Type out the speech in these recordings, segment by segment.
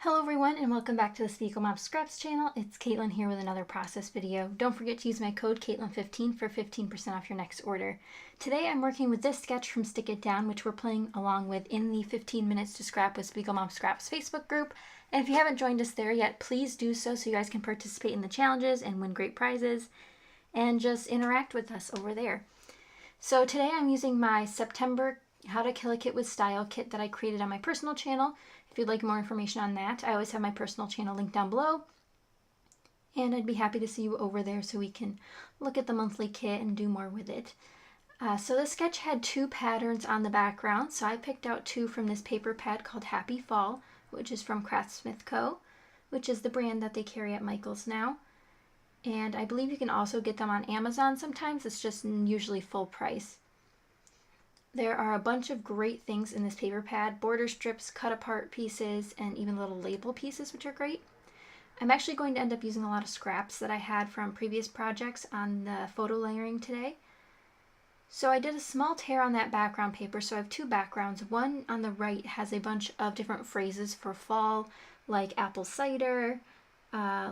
Hello everyone and welcome back to the Vehicle Mom Scraps channel. It's Caitlin here with another process video. Don't forget to use my code Caitlin15 for 15% off your next order. Today I'm working with this sketch from Stick It Down, which we're playing along with in the 15 Minutes to Scrap with Vehicle Mom Scraps Facebook group. And if you haven't joined us there yet, please do so you guys can participate in the challenges and win great prizes and just interact with us over there. So today I'm using my September How to Kill a Kit with Style kit that I created on my personal channel. If you'd like more information on that, I always have my personal channel linked down below. And I'd be happy to see you over there so we can look at the monthly kit and do more with it. So the sketch had two patterns on the background. So I picked out two from this paper pad called Happy Fall, which is from Craftsmith Co., which is the brand that they carry at Michael's now. And I believe you can also get them on Amazon sometimes. It's just usually full price. There are a bunch of great things in this paper pad, border strips, cut apart pieces, and even little label pieces, which are great. I'm actually going to end up using a lot of scraps that I had from previous projects on the photo layering today. So I did a small tear on that background paper, so I have two backgrounds. One on the right has a bunch of different phrases for fall, like apple cider,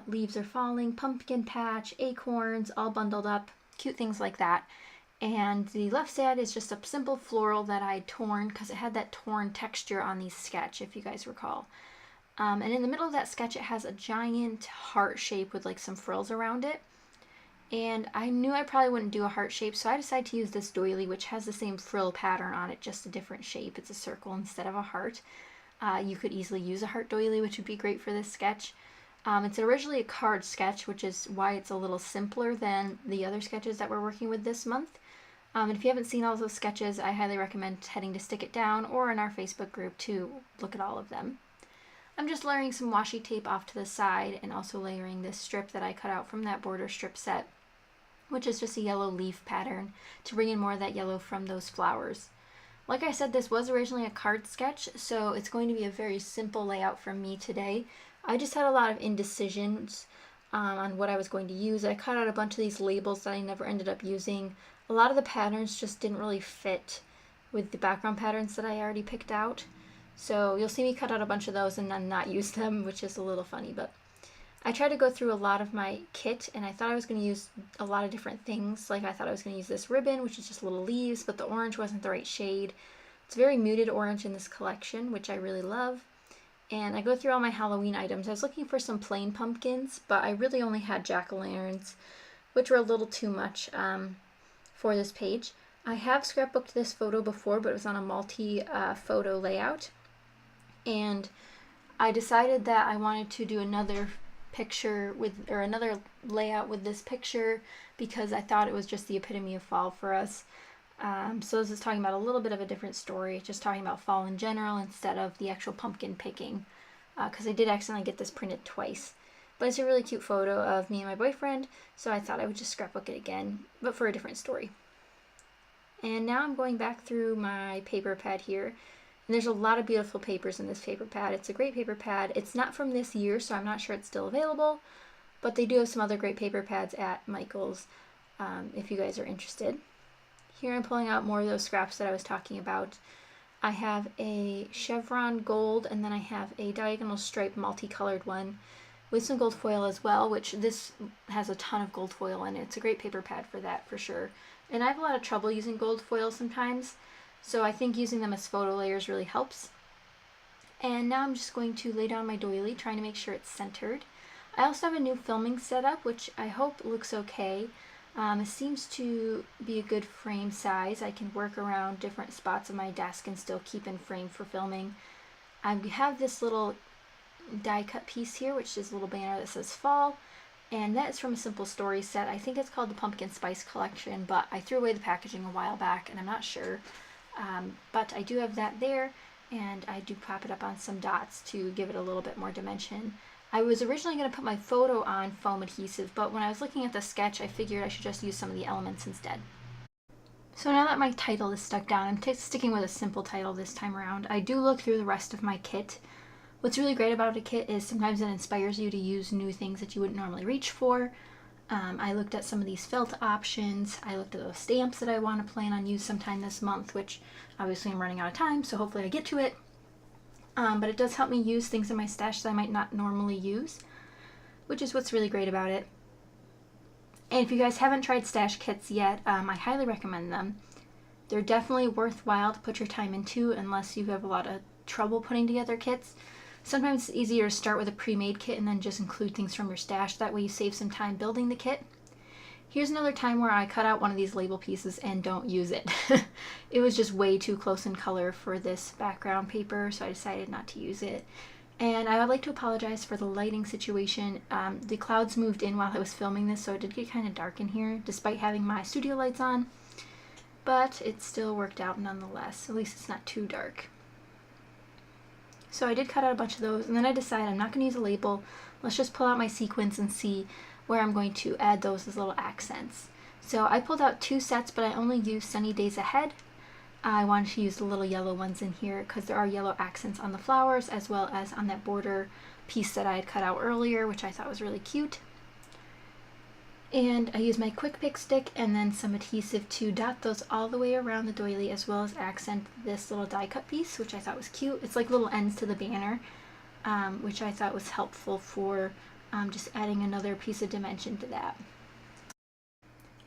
leaves are falling, pumpkin patch, acorns, all bundled up, cute things like that. And the left side is just a simple floral that I torn because it had that torn texture on the sketch, if you guys recall. And in the middle of that sketch, it has a giant heart shape with like some frills around it. And I knew I probably wouldn't do a heart shape, so I decided to use this doily, which has the same frill pattern on it, just a different shape. It's a circle instead of a heart. You could easily use a heart doily, which would be great for this sketch. It's originally a card sketch, which is why it's a little simpler than the other sketches that we're working with this month. And if you haven't seen all those sketches, I highly recommend heading to Stick It Down or in our Facebook group to look at all of them. I'm just layering some washi tape off to the side and also layering this strip that I cut out from that border strip set, which is just a yellow leaf pattern to bring in more of that yellow from those flowers. Like I said, this was originally a card sketch, so it's going to be a very simple layout from me today. I just had a lot of indecisions on what I was going to use. I cut out a bunch of these labels that I never ended up using. A lot of the patterns just didn't really fit with the background patterns that I already picked out. So you'll see me cut out a bunch of those and then not use them, which is a little funny. But I tried to go through a lot of my kit, and I thought I was going to use a lot of different things. Like I thought I was going to use this ribbon, which is just little leaves, but the orange wasn't the right shade. It's very muted orange in this collection, which I really love. And I go through all my Halloween items. I was looking for some plain pumpkins, but I really only had jack-o'-lanterns, which were a little too much for this page. I have scrapbooked this photo before, but it was on a multi-photo layout. And I decided that I wanted to do another picture with, or another layout with this picture because I thought it was just the epitome of fall for us. So this is talking about a little bit of a different story, just talking about fall in general instead of the actual pumpkin picking, because I did accidentally get this printed twice. But it's a really cute photo of me and my boyfriend, so I thought I would just scrapbook it again, but for a different story. And now I'm going back through my paper pad here, and there's a lot of beautiful papers in this paper pad. It's a great paper pad. It's not from this year, so I'm not sure it's still available, but they do have some other great paper pads at Michael's if you guys are interested. Here I'm pulling out more of those scraps that I was talking about. I have a chevron gold, and then I have a diagonal stripe multicolored one with some gold foil as well, which this has a ton of gold foil in it. It's a great paper pad for that for sure. And I have a lot of trouble using gold foil sometimes, so I think using them as photo layers really helps. And now I'm just going to lay down my doily, trying to make sure it's centered. I also have a new filming setup, which I hope looks okay. It seems to be a good frame size. I can work around different spots of my desk and still keep in frame for filming. I have this little die cut piece here, which is a little banner that says fall, and that is from a Simple Story set. I think it's called the Pumpkin Spice Collection, but I threw away the packaging a while back and I'm not sure. But I do have that there, and I do pop it up on some dots to give it a little bit more dimension. I was originally going to put my photo on foam adhesive, but when I was looking at the sketch, I figured I should just use some of the elements instead. So now that my title is stuck down, I'm sticking with a simple title this time around. I do look through the rest of my kit. What's really great about a kit is sometimes it inspires you to use new things that you wouldn't normally reach for. I looked at some of these felt options. I looked at those stamps that I want to plan on use sometime this month, which obviously I'm running out of time, so hopefully I get to it. but it does help me use things in my stash that I might not normally use, which is what's really great about it. And if you guys haven't tried stash kits yet, I highly recommend them. They're definitely worthwhile to put your time into unless you have a lot of trouble putting together kits. Sometimes it's easier to start with a pre-made kit and then just include things from your stash. That way you save some time building the kit. Here's another time where I cut out one of these label pieces and don't use it. It was just way too close in color for this background paper, so I decided not to use it. And I would like to apologize for the lighting situation. The clouds moved in while I was filming this, so it did get kind of dark in here, despite having my studio lights on. But it still worked out nonetheless. At least it's not too dark. So I did cut out a bunch of those, and then I decided I'm not going to use a label. Let's just pull out my sequins and see where I'm going to add those as little accents. So I pulled out 2 sets, but I only used Sunny Days Ahead. I wanted to use the little yellow ones in here because there are yellow accents on the flowers as well as on that border piece that I had cut out earlier, which I thought was really cute. And I used my quick pick stick and then some adhesive to dot those all the way around the doily, as well as accent this little die cut piece, which I thought was cute. It's like little ends to the banner, which I thought was helpful for just adding another piece of dimension to that.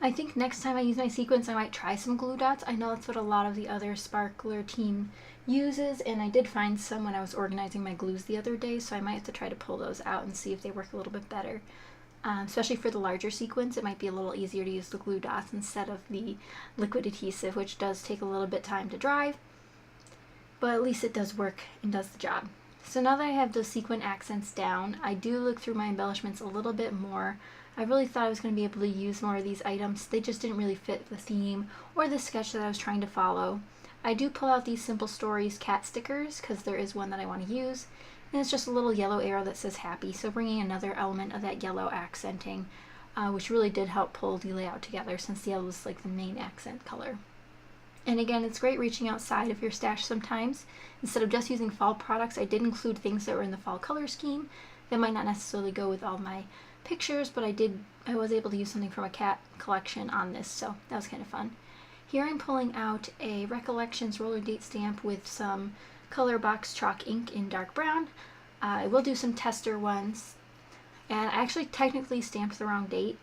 I think next time I use my sequins I might try some glue dots. I know that's what a lot of the other sparkler team uses, and I did find some when I was organizing my glues the other day, so I might have to try to pull those out and see if they work a little bit better. Especially for the larger sequins, it might be a little easier to use the glue dots instead of the liquid adhesive, which does take a little bit of time to dry, but at least it does work and does the job. So now that I have those sequin accents down, I do look through my embellishments a little bit more. I really thought I was going to be able to use more of these items. They just didn't really fit the theme or the sketch that I was trying to follow. I do pull out these Simple Stories cat stickers because there is one that I want to use. And it's just a little yellow arrow that says happy, so bringing another element of that yellow accenting, which really did help pull the layout together since the yellow is like the main accent color. And again, it's great reaching outside of your stash sometimes. Instead of just using fall products, I did include things that were in the fall color scheme that might not necessarily go with all my pictures, but I was able to use something from a cat collection on this, so that was kind of fun. Here I'm pulling out a Recollections roller date stamp with some color box chalk ink in dark brown. I will do some tester ones, and I actually technically stamped the wrong date,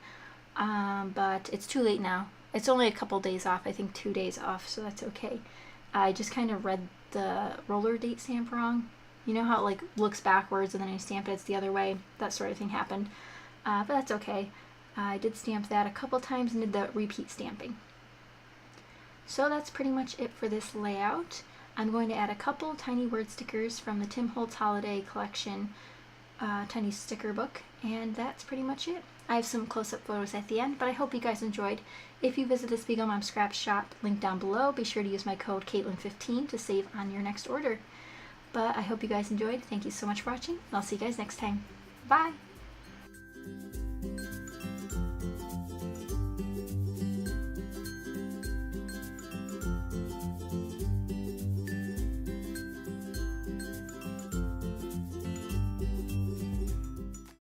but it's too late now. It's only a couple days off, I think 2 days off, so that's okay. I just kind of read the roller date stamp wrong. You know how it like looks backwards and then you stamp it, it's the other way? That sort of thing happened, but that's okay. I did stamp that a couple times and did the repeat stamping. So that's pretty much it for this layout. I'm going to add a couple tiny word stickers from the Tim Holtz Holiday Collection tiny sticker book, and that's pretty much it. I have some close-up photos at the end, but I hope you guys enjoyed. If you visit the Spiegel Mom Scraps shop, link down below, be sure to use my code Caitlin15 to save on your next order. But I hope you guys enjoyed. Thank you so much for watching, and I'll see you guys next time. Bye!